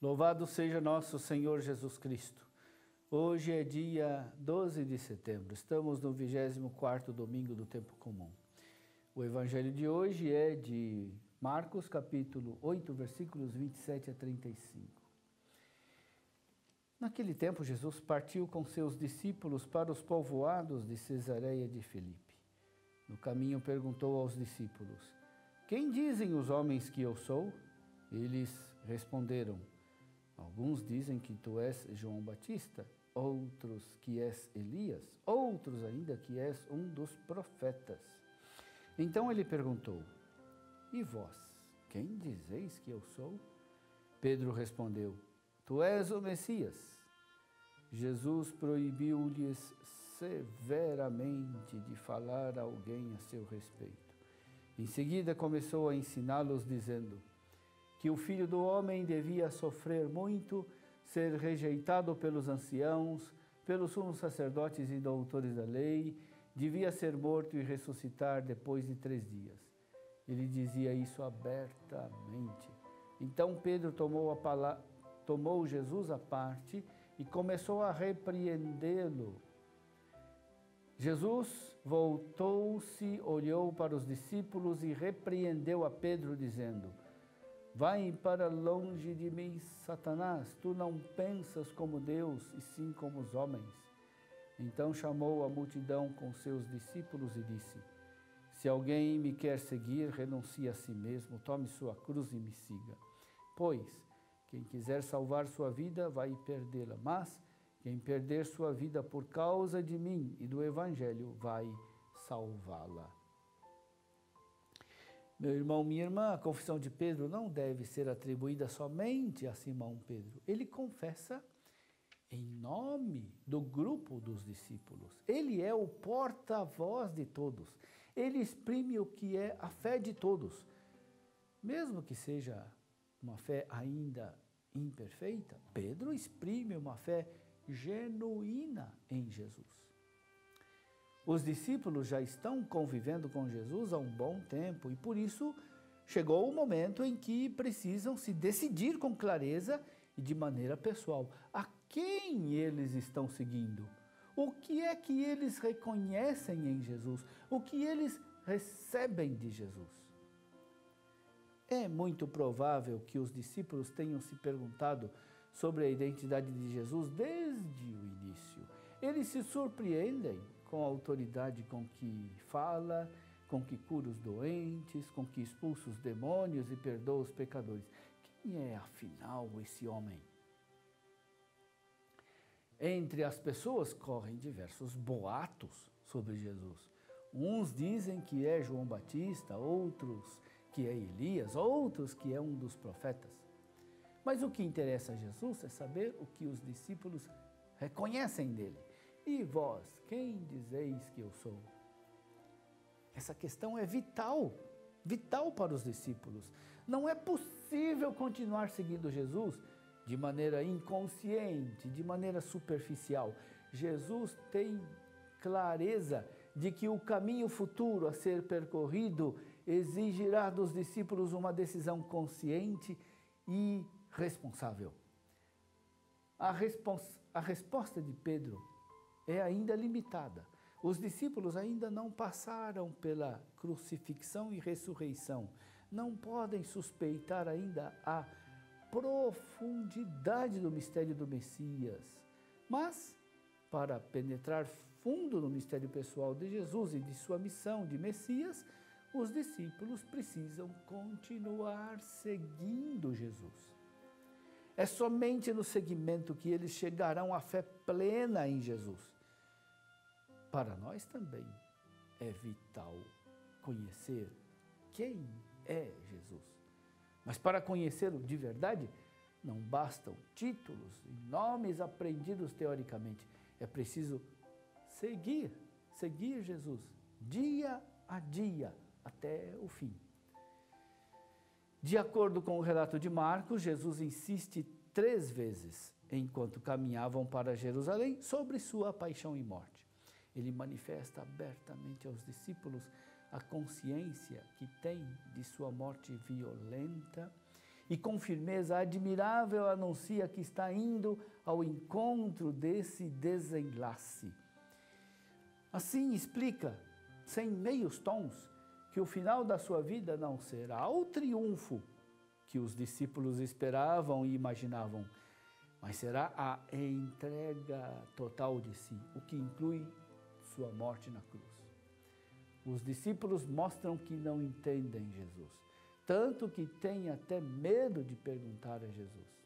Louvado seja nosso Senhor Jesus Cristo. Hoje é dia 12 de setembro, estamos no 24º domingo do tempo comum. O evangelho de hoje é de Marcos, capítulo 8, versículos 27 a 35. Naquele tempo, Jesus partiu com seus discípulos para os povoados de Cesareia de Filipe. No caminho perguntou aos discípulos: "Quem dizem os homens que eu sou?" Eles responderam: "Alguns dizem que tu és João Batista, outros que és Elias, outros ainda que és um dos profetas." Então ele perguntou: "E vós, quem dizeis que eu sou?" Pedro respondeu: "Tu és o Messias." Jesus proibiu-lhes severamente de falar a alguém a seu respeito. Em seguida começou a ensiná-los dizendo que o Filho do Homem devia sofrer muito, ser rejeitado pelos anciãos, pelos sumos sacerdotes e doutores da lei, devia ser morto e ressuscitar depois de 3 dias. Ele dizia isso abertamente. Então Pedro tomou Jesus à parte e começou a repreendê-lo. Jesus voltou-se, olhou para os discípulos e repreendeu a Pedro, dizendo: "Vai para longe de mim, Satanás, tu não pensas como Deus, e sim como os homens." Então chamou a multidão com seus discípulos e disse: "Se alguém me quer seguir, renuncie a si mesmo, tome sua cruz e me siga. Pois quem quiser salvar sua vida vai perdê-la, mas quem perder sua vida por causa de mim e do Evangelho vai salvá-la." Meu irmão, minha irmã, a confissão de Pedro não deve ser atribuída somente a Simão Pedro. Ele confessa em nome do grupo dos discípulos. Ele é o porta-voz de todos. Ele exprime o que é a fé de todos. Mesmo que seja uma fé ainda imperfeita, Pedro exprime uma fé genuína em Jesus. Os discípulos já estão convivendo com Jesus há um bom tempo e, por isso, chegou o momento em que precisam se decidir com clareza e de maneira pessoal a quem eles estão seguindo. O que é que eles reconhecem em Jesus? O que eles recebem de Jesus? É muito provável que os discípulos tenham se perguntado sobre a identidade de Jesus desde o início. Eles se surpreendem com a autoridade com que fala, com que cura os doentes, com que expulsa os demônios e perdoa os pecadores. Quem é, afinal, esse homem? Entre as pessoas correm diversos boatos sobre Jesus. Uns dizem que é João Batista, outros que é Elias, outros que é um dos profetas. Mas o que interessa a Jesus é saber o que os discípulos reconhecem dele. E vós, quem dizeis que eu sou? Essa questão é vital para os discípulos. Não é possível continuar seguindo Jesus de maneira inconsciente, de maneira superficial. Jesus tem clareza de que o caminho futuro a ser percorrido exigirá dos discípulos uma decisão consciente e responsável. A resposta de Pedro é ainda limitada. Os discípulos ainda não passaram pela crucifixão e ressurreição. Não podem suspeitar ainda a profundidade do mistério do Messias. Mas, para penetrar fundo no mistério pessoal de Jesus e de sua missão de Messias, os discípulos precisam continuar seguindo Jesus. É somente no seguimento que eles chegarão à fé plena em Jesus. Para nós também é vital conhecer quem é Jesus. Mas para conhecê-lo de verdade, não bastam títulos e nomes aprendidos teoricamente. É preciso seguir Jesus dia a dia até o fim. De acordo com o relato de Marcos, Jesus insiste 3 vezes, enquanto caminhavam para Jerusalém, sobre sua paixão e morte. Ele manifesta abertamente aos discípulos a consciência que tem de sua morte violenta e com firmeza admirável anuncia que está indo ao encontro desse desenlace. Assim explica, sem meios tons, que o final da sua vida não será o triunfo que os discípulos esperavam e imaginavam, mas será a entrega total de si, o que inclui sua morte na cruz. Os discípulos mostram que não entendem Jesus, tanto que têm até medo de perguntar a Jesus.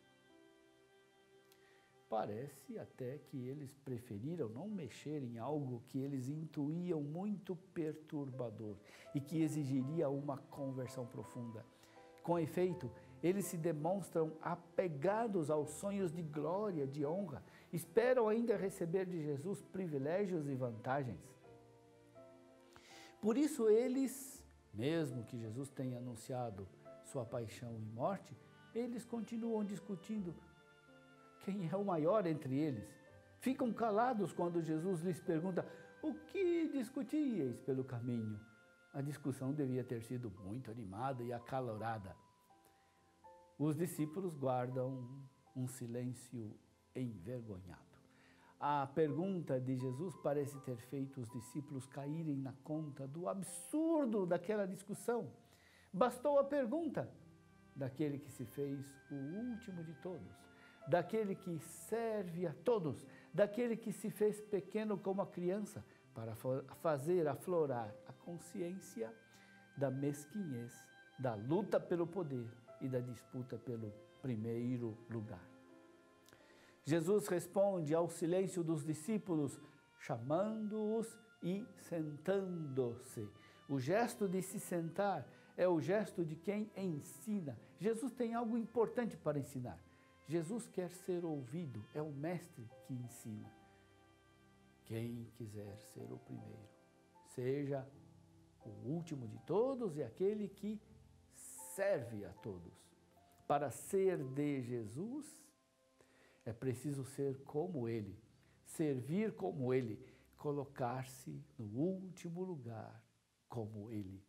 Parece até que eles preferiram não mexer em algo que eles intuíam muito perturbador e que exigiria uma conversão profunda. Com efeito, eles se demonstram apegados aos sonhos de glória, de honra, esperam ainda receber de Jesus privilégios e vantagens. Por isso eles, mesmo que Jesus tenha anunciado sua paixão e morte, eles continuam discutindo quem é o maior entre eles. Ficam calados quando Jesus lhes pergunta: o que discutíeis pelo caminho? A discussão devia ter sido muito animada e acalorada. Os discípulos guardam um silêncio envergonhado. A pergunta de Jesus parece ter feito os discípulos caírem na conta do absurdo daquela discussão. Bastou a pergunta daquele que se fez o último de todos, daquele que serve a todos, daquele que se fez pequeno como a criança, para fazer aflorar a consciência da mesquinhez, da luta pelo poder e da disputa pelo primeiro lugar. Jesus responde ao silêncio dos discípulos, chamando-os e sentando-se. O gesto de se sentar é o gesto de quem ensina. Jesus tem algo importante para ensinar. Jesus quer ser ouvido, é o mestre que ensina. Quem quiser ser o primeiro, seja o último de todos e aquele que serve a todos. Para ser de Jesus, é preciso ser como Ele, servir como Ele, colocar-se no último lugar como Ele.